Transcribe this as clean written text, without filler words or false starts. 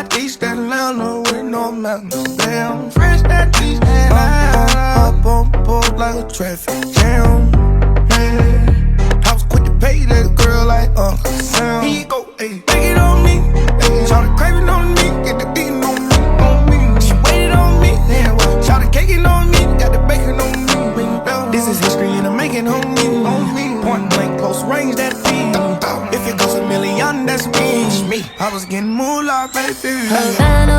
out East Atlanta with no mountains. Damn, fresh that East Atlanta. Up on board like a traffic jam. Yeah. I was quick to pay that girl like Uncle Sam. Here you go, ayy, take it on me. Shout the craving on me, get the beating on me, on me. She waited on me, yeah, well, shout the caking on me, got the bacon on me. This is history and I'm making on me. Point blank, close range, that feed. If it goes a million, that's me. I was getting moolah, baby.